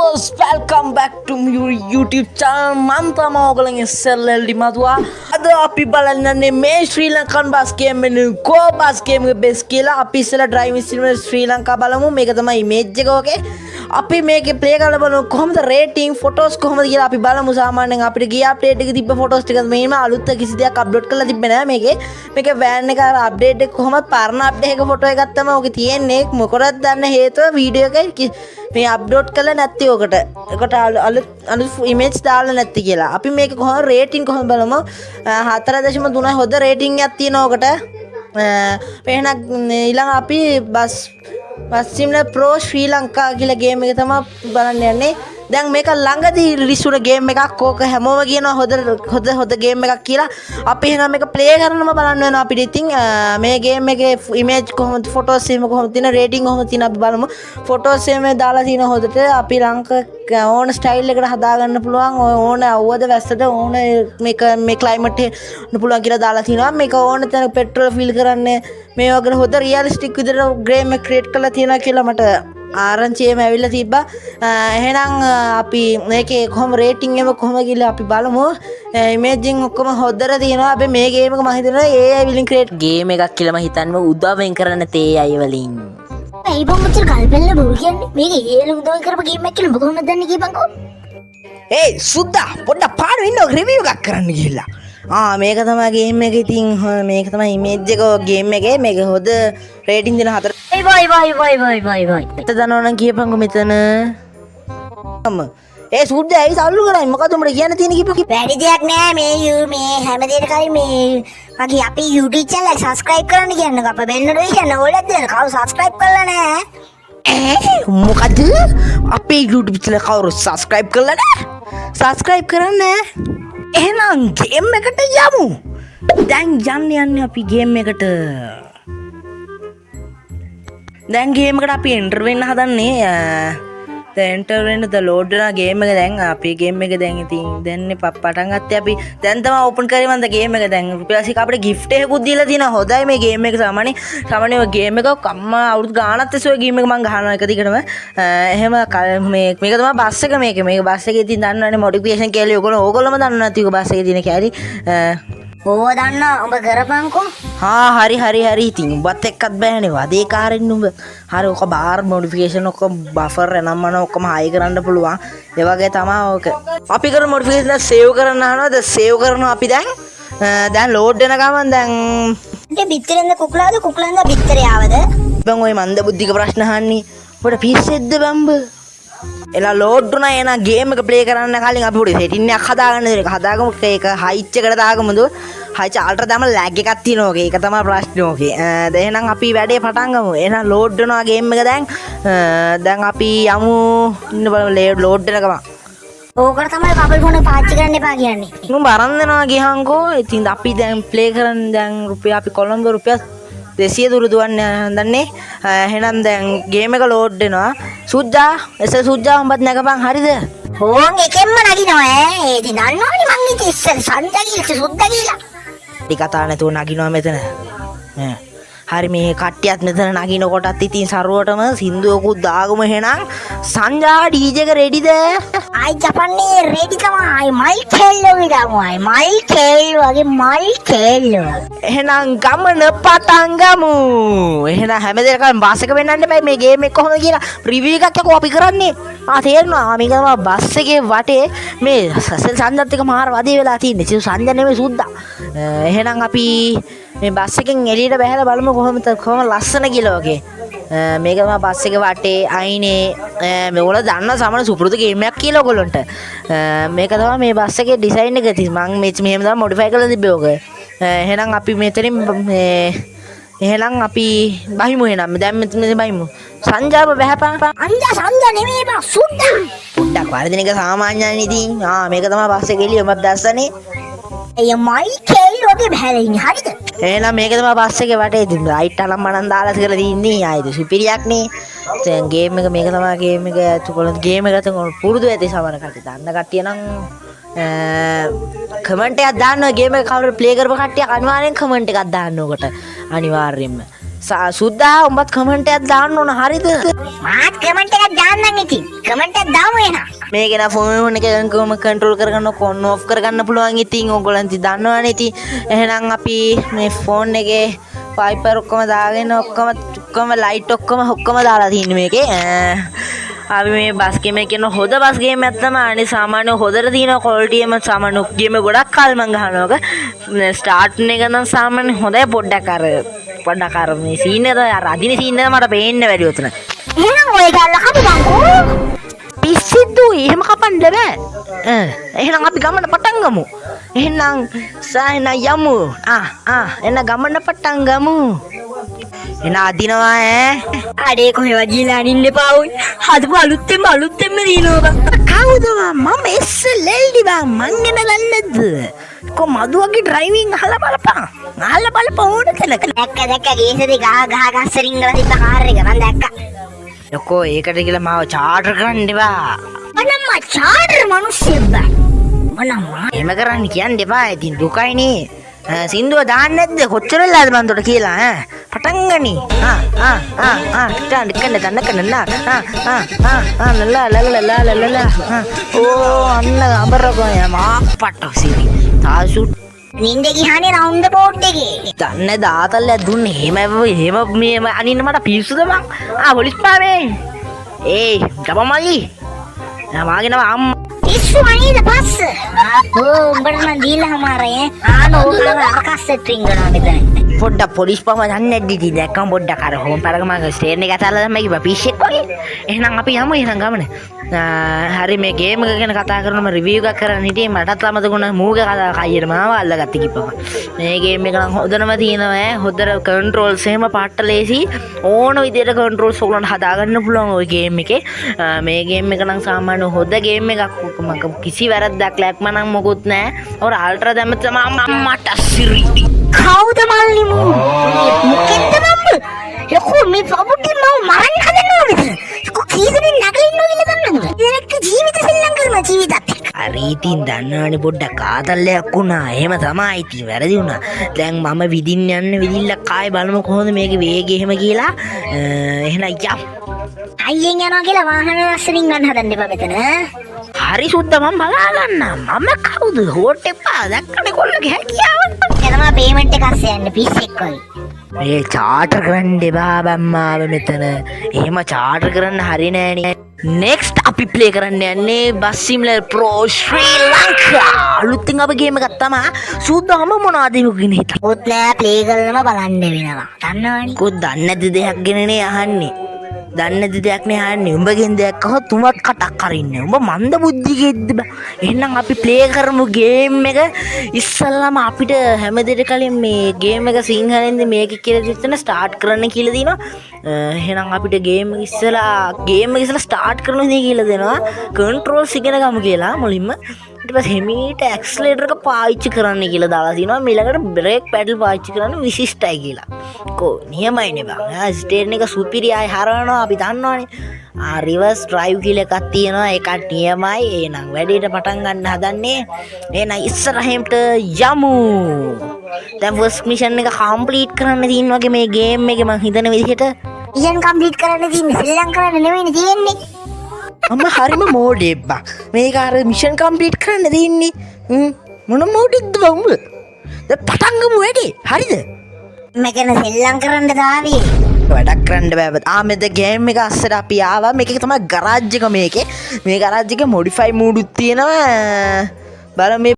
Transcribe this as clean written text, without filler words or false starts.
Viewers, welcome back to your YouTube channel. මම තමයි ඔයගලගේ සෙල්ලෙල්ඩි මතුවා. අද අපි බලන්නේ මේ ශ්‍රී ලංකන් බස් ගේම් එකේ කෝ බස් ගේම් එක බෙස් කියලා. අපි ඉස්සෙල්ලා ඩ්‍රයිවිං සිමුලේටර් ශ්‍රී ලංකා බලමු. මේක තමයි ඉමේජ් එක ඕකේ. අපි මේකේ ප්ලේ කරලා බලමු කොහොමද රේටින් ෆොටෝස් කොහොමද කියලා අපි බලමු. සාමාන්‍යයෙන් අපිට ගිය අප්ඩේට් එකේ තිබ්බ ෆොටෝස් ටික මේම අලුත් කිසි දෙයක් අප්ලෝඩ් කරලා තිබ්බේ නෑ මේකේ. මේකේ වෑන් එක අර අප්ඩේට් එක කොහොමද පරණ අප්ඩේට් එක ෆොටෝ එකක් තමයි ඕකේ තියෙන්නේ. මොකටද දන්න හේතුව වීඩියෝ එකේ මේ අප්ලෝඩ් කරලා නැති ඔකට. ඒකට අලුත් ඉමේජ් දාලා නැති කියලා. අපි මේක කොහොම රේටින් කොහොමද බලමු. 4.3 හොද රේටින් එකක් තියෙනවා ඔකට. එහෙනම් ඊළඟ අපි බස් සිමුලේටර් ප්‍රෝ ශ්‍රී ලංකා කියලා ගේම් එක තමයි බලන්න යන්නේ. දැන් මේක ළඟදී රිලීස් වුණ ගේම් එකක්. ඕක හැමෝම කියනවා හොද ගේම් එකක් කියලා. අපි එහෙනම් මේක ප්ලේ කරනම බලන්න වෙනවා අපිට. ඉතින් මේ ගේම් එකේ ඉමේජ් කොහොමද ෆොටෝස් එහෙම කොහොමද තියෙන රේටින් කොහොමද තියෙන අපි බලමු. ෆොටෝස් එහෙම දාලා තියෙන හොදට අපි ඕන ස්ටයිල් එකකට හදාගන්න පුළුවන්. ඕන අවුවද වැස්සද ඕන මේ ක්ලයිමට් එක පුළුවන් කියලා දාලා තිනවා. මේක ඕන තැන පෙට්‍රල් ෆිල් කරන්න මේ වගේ හොද රියලිස්ටික් විදිහට ගේම් එක ක්‍රියේට් කරලා තියෙනවා කියලා මට ආරංචියම ඇවිල්ලා තිබ්බා. එහෙනම් අපි මේකේ කොහොම රේටින් එක කොහොම කියලා අපි බලමු. ඉමේජින් ඔක්කොම හොදට තියෙනවා. අපි මේ ගේම් එක මම හිතනවා AI වලින් ක්‍රියේට් ගේම් එකක් කියලා මම හිතන්නේ උදව්වෙන් කරන්න තේ AI වලින්. ඇයි බං මුචර කල්පෙල්ල බෝ කියන්නේ මේක AI උදව් කරපු ගේම් එකක් කියලා ඔබ කොහොමද දන්නේ කියපන්කෝ. ඒ සුද්දා පොඩ්ඩක් පාඩු ඉන්න රිවිව් එකක් කරන්න ගිහිල්ලා. මේක තමයි ගේම් එක. ඉතින් මේක තමයි ඉමේජ් එක ගේම් එකේ. මේක හොද රේටින් දෙන 4. ඒ වයි දන්නවනම් කියපන්කො මෙතන. ඒ සුද්දා ඇයි සල්ලු කරන්නේ? මොකද උඹට කියන්න තියෙන කිප්ප? වැඩි දෙයක් නෑ මේ හැම දෙයකට කලින් මේ මගේ අපි YouTube channel එක subscribe කරන්න කියන්නකෝ. අප බෙල් notification ඕලක් දෙන්න. කවුරු subscribe කරලා නෑ? මොකද අපේ YouTube channel කවුරු subscribe කරලා නෑ? subscribe කරන්න නෑ. එහෙනම් ගේම් එකට යමු. දැන් යන්නේ අපි ගේම් එකට. දැන් ගේම් එකට අපි එන්ටර් වෙන්න හදන්නේ. දැන් එන්ටර් වෙන්න ලෝඩ් වෙන ගේම් එක. දැන් අපි ගේම් එක දැන් ඉතින් දැන් පටන් ගත්තේ අපි. දැන් තමයි ඕපන් කරේ මන්ද ගේම් එක. දැන් රුපියල් 80ක් අපිට gift එකකුත් දීලා තියෙනවා. හොඳයි මේ ගේම් එක. සාමාන්‍ය ගේම් එක කම්මා අවුරුදු ගාණක් තිස්සේ ඔය ගේම් එක මම ගහනවා එක දිගටම. එහෙම මේක තමයි බස් එක. මේක බස් එකේ ඉතින් දන්නවනේ මොඩිෆිකේෂන් කියලා. ඕගොල්ලෝම දන්නව නැති ඔය බස් එකේ තියෙන කෑලි. ඕව දන්නා ඔබ කරපන්කෝ. හරි ඉතින් උඹත් එක්කත් බෑනේ වදේකාරෙන්න උඹ. හරි ඔක බාර් මොඩිෆිකේෂන් ඔක්කොම බෆර් එනම්මන ඔක්කොම හයි කරන්න පුළුවන්. ඒ වගේ තමයි ඕක. අපි කරන මොඩිෆිකේෂන් සේව් කරන්න අහනවා. සේව් කරනවා අපි දැන් ලෝඩ් වෙන ගමන් දැන් මේ බිත්තරෙන්ද කුකුලාද බිත්තරේ ආවද? බං ඔය මන්ද බුද්ධික ප්‍රශ්න අහන්නේ. පොඩ පිස්සෙද්ද බම්බ? එලා ලෝඩ් වුණා. එන ගේම් එක ප්ලේ කරන්න කලින් අපි පොඩි සෙටින් එකක් හදාගන්න දෙන එක හදාගමු. ඒක හයිච් එකට දාගමුද? හයිච් අල්ට්‍රා දාම ලැග් එකක් තියෙනවා. ඒක තමයි ප්‍රශ්නේ ඕකේ. දැන් එහෙනම් අපි වැඩේ පටන් ගමු. එහෙනම් ලෝඩ් වෙනවා ගේම් එක දැන් අපි යමු. ඉන්න බලමු ලෝඩ් වෙන ගමන්. ඕකට තමයි බබල් ෆෝන් එක පාවිච්චි කරන්න එපා කියන්නේ. නුඹ අරන් දෙනවා ගියහන්කෝ. ඉතින් අපි දැන් ප්ලේ කරන් දැන් රුපියල් අපි කොළඹ රුපියල් 200 දුර දුවන්න හදන්නේ. එහෙනම් දැන් ගේම් එක ලෝඩ් වෙනවා. සුද්දා උඹත් නැගපන් හරිද? ඕන් එකෙන්ම නගිනවා ඈ. ඒ ඉතින් දන්නවනේ මං ඉතින් ඉස්සෙල් සන්දා කියලා සුද්දා කියලා. ටික කතා නැතුව නගිනවා මෙතන. හරි මේ කට්ටියත් මෙතන නගිනකොටත් ඉතින් සරුවටම සින්දුවකුත් දාගමු. එහෙනම් සංජා DJ එක රෙඩිද? ආයි ජපන්නේ රෙඩි තමයි. මයිල් කෙල්ලෝ විදාමු. මයිල් කෙල්ලෝ. එහෙනම් ගමන පටන් ගමු. එහෙනම් හැම දෙයකම බස් එක වෙන්නන්න එපා. මේ ගේම් එක කොහොමද කියලා රිවිව් එකක් යකෝ අපි කරන්නේ. තේරෙනවා. මේක තමයි බස් එකේ වටේ මේ සසල් සංජාත් එක මාර වදේ වෙලා තින්නේ. සංජා නෙමෙයි සුද්දා. එහෙනම් අපි මේ බස් එකෙන් එළියට බහලා බලමු කොහොම ලස්සන කියලා වගේ. මේක තමයි බස් එක වටේ අයිනේ. මේගොල්ලෝ දන්න සමන සුපුරුදු ගේම් එකක් කියලා ඔයගොල්ලන්ට. මේක තමයි මේ බස් එකේ ඩිසයින් එක. මම මෙහෙම තමයි මොඩිෆයි කරලා තිබ්බේ ඔක. එහෙනම් අපි මෙතනින් එහෙනම් අපි බහිමු. එහෙනම් දැන් මෙතන බහිමු. සංජාව බහපන්. සංජා නෙමෙයි බං සුද්දා. පොඩ්ඩක් වරදින එක සාමාන්‍යයි ඉතින්. මේක තමයි බස් එකේ එළිය මම දැස්සනේ. එය මයිල් කෙල්ලෝගේ බහැලා ඉන්නේ හරිද? එහෙනම් මේක තමයි බස් එකේ වටේ ඉතින් රයිට් අලම් මනන් දාලා තියලා තින්නේ. ආයිද සුපිරියක් නේ. දැන් ගේම් එක මේක තමයි ගේම් එක. ඒකවල ගේම් එකට පුරුදු ඇති සමහර කට්ටිය. දන්න කට්ටිය නම් කමෙන්ට් එකක් දාන්න. ගේම් එක කවුරු ප්ලේ කරපු කට්ටිය අනිවාර්යෙන් කමෙන්ට් එකක් දාන්න ඕකට. අනිවාර්යෙන්ම සුද්දා උඹත් කමෙන්ට් එකක් දාන්න ඕන හරිද? මාත් කමෙන්ට් එකක් දාන්නම් ඉතින්. කමෙන්ට් එකක් දාමු එහෙනම්. මේක නා ෆෝන් එක කොහොම කන්ට්‍රෝල් කරගන්න ඔන් ඔෆ් කරගන්න පුළුවන් ඉතින් ඕගොල්ලන් ඉතින් දන්නවනේ ඉතින්. එහෙනම් අපි මේ ෆෝන් එකේ වයිපර් ඔක්කොම දාගෙන ඔක්කොම ලයිට් ඔක්කොම දාලා තින්නේ මේකේ. අපි මේ බස් ගේම් එක කියන හොද බස් ගේම් එකක් තමයි. අනේ සාමාන්‍ය හොදට තියෙන ක්වොලිටි එක සාමාන්‍ය ගේම් ගොඩක් කල් මං ගහනවාක. ස්ටාර්ට් එක නම් සාමාන්‍ය හොඳයි පොඩ්ඩක් අර මේ සීන් එක අර අදින සීන් එක මට පේන්න වැඩි උතන. එහෙනම් ඔය ගල්ල කපපන්කෝ. පිස්සිද්දු එහෙම කපන්න බෑ. එහෙනම් අපි ගමන පටන් ගමු. එහෙනම් සායන යමු. එන්න ගමන පටන් ගමු. එන අදිනවා අඩේ කොහෙවත් ගිහලා අනින්න එපා ඔය. හදපු අලුත්ෙන්ම දිනනවා. කවුද මම SLLD බං මං ගෙනලන්නේද? කො මදුවගේ ඩ්‍රයිවිං අහලා බලපන් ඕන තැනක. දැක්ක ගේසෙදි ගහ ගස්සරින් ගලා තිබ්බ කාර් එක මම දැක්කා. යකෝ ඒකට කියලා මාව චාටර් කරන්න එපා. මනම්මා චාටර් මිනිස්සෙක් බං. මනම්මා එහෙම කරන්න කියන්න එපා. ඉතින් දුකයිනේ. සින්දුව දාන්න නැද්ද? කොච්චර වෙලාද මන් උඩට කියලා පටන් ගනි. ඕ අන්න අබරගෝ මාප්පට සිරි. තාසු නින්ද ගිහානේ රවුන්ඩ් බෝඩ් එකේ. දන්නේ දාතල්ලයක් දුන්නේ. එහෙම මේ අනින්න මට පිස්සුද බං? පොලිස් පාරේ. ගමමලි. මාගෙනව අම්මා පිස්සු අනේද පස්ස. උඹට නම් දීලා හමාරේ. ඕකම අරකස්සෙත් රින්ගනවා මෙතන. පොඩ්ඩක් පොලිස් පාම යන්නේ නැද්ද ඉතින් දැක්කම පොඩ්ඩක් අර හෝම් පාරක මම ස්ටේන් එක අතල්ලා දැම්මා කිව්වා පිස්සෙක් වගේ. එහෙනම් අපි යමු එහෙනම් ගමන. හරි මේ ගේම් එක ගැන කතා කරනම රිවිව් එකක් කරන්න හිටියේ මටත් අමතක වුණා මූගේ කතා කයියට මාව අල්ලගත්ත කිව්වම. මේ ගේම් එක නම් හොඳනම තියෙනවා හොඳට කන්ට්‍රෝල්ස් එහෙම පාට ලේසි ඕන විදියට කන්ට්‍රෝල්ස් ඔයගොල්ලන්ට හදාගන්න පුළුවන් ওই ගේම් එකේ. මේ ගේම් එක නම් සාමාන්‍ය හොඳ ගේම් එකක්. මම කිසි වැරද්දක් ලැක්ම නම් මොකුත් නැහැ. ඔර අල්ට්‍රා දැම්මත් මට සිරි. කවුද මල්ලි මූ? මොකෙන්ද මම්ම? යකෝ මේ පොබුටි මම මරන්න හදනවද? යකෝ කීදෙනෙක් නැගලා ඉන්නව කියලා දන්නවද? ඉරෙක් ජීවිත සෙල්ලම් කරන ජීවිතත්. හරි ඉතින් දන්නවනේ පොඩ්ඩක් ආතල්ලයක් වුණා. එහෙම තමයි ඉතින් වැරදි වුණා. දැන් මම විදින්න යන්න විදිල්ලක් ආයේ බලමු කොහොමද මේකේ වේගය එහෙම කියලා. එහෙනම් යම්. අයියෙන් යනවා කියලා වාහන රස්සරින් ගන්න හදන්න එපා මෙතන. හරි සුද්ද මම බලා ගන්න. මම කවුද? හොට් එපා. දැක්කනේ කොල්ලගේ හැකියාව. එනවා පේමන්ට් එක අස්සේ යන්න පිස්සෙක් වගේ. මේ චාටර් කරන්න එපා බම්මාව මෙතන. එහෙම චාටර් කරන්න හරි නෑනේ. නෙක්ස්ට් අපි ප්ලේ කරන්න යන්නේ බස් සිමුලර් ප්‍රෝ ශ්‍රී ලංකා. අලුතින් අපේ ගේම් එකක් තමයි. සුද්දාම මොනවද ඉමුගෙන හිටා. පොත් නෑ ප්ලේ කරලම බලන්න වෙනවා. දන්නවනේ. කො දන්නේ නැති දෙයක් ගැනනේ අහන්නේ. දන්නේ නැති දෙයක් නේ අහන්නේ. උඹගෙන් දෙයක් අහුවත් උඹත් කටක් අරින්නේ. උඹ මන්ද බුද්ධිකෙද්ද බා. එහෙනම් අපි ප්ලේ කරමු ගේම් එක. ඉස්සල්ලාම අපිට හැමදේට කලින් මේ ගේම් එක සිංහලෙන්ද මේක කියලා දෙන්න ස්ටාර්ට් කරන්න කියලා දිනවා. එහෙනම් අපිට ගේම් එක ඉස්සලා ස්ටාර්ට් කරන විදිහ කියලා දෙනවා. කන්ට්‍රෝල්ස් ඉගෙන ගමු කියලා මුලින්ම. ඊට පස්සේ හිමීට ඇක්සලරේටර් එක පාවිච්චි කරන්න කියලා දාලා තිනවා. ඊළඟට බ්‍රේක් පැඩල් පාවිච්චි කරන්න විශිෂ්ටයි කියලා. කො නියමයිනේ බං. ස්ටේරින් එක සුපිරි ආයි හරවනවා අපි දන්නවනේ. රිවර්ස් ඩ්‍රයිව් කියලා එකක් තියෙනවා. ඒකත් නියමයි. එහෙනම් වැඩේට පටන් ගන්න හදන්නේ. එහෙනම් ඉස්සරහින්ට යමු. දැන් ෆස්ට් මිෂන් එක කම්ප්ලීට් කරන්න තියෙන වගේ මේ ගේම් එකේ මං හිතන විදිහට මිෂන් කම්ප්ලීට් කරන්න තියෙන්නේ සෙල්ලම් කරන්න නෙවෙයිනේ තියෙන්නේ. අම්ම හරිම මෝඩේ බා. මේක අර මිෂන් කම්ප්ලීට් කරන්න තියෙන්නේ. මොන මෝඩෙක්ද බා උඹ? දැන් පටන් ගමු වැඩේ. හරිද? මේකන සෙල්ලම් කරන්න දාවේ. වැඩක් කරන්න බෑ. මෙද ගේම් එක අස්සට අපි ආවා. මේකේ තමයි ගරාජ් එක මේකේ. මේ ගරාජ් එකේ මොඩිෆයි මූඩුත් තියෙනවා. බලමු මේ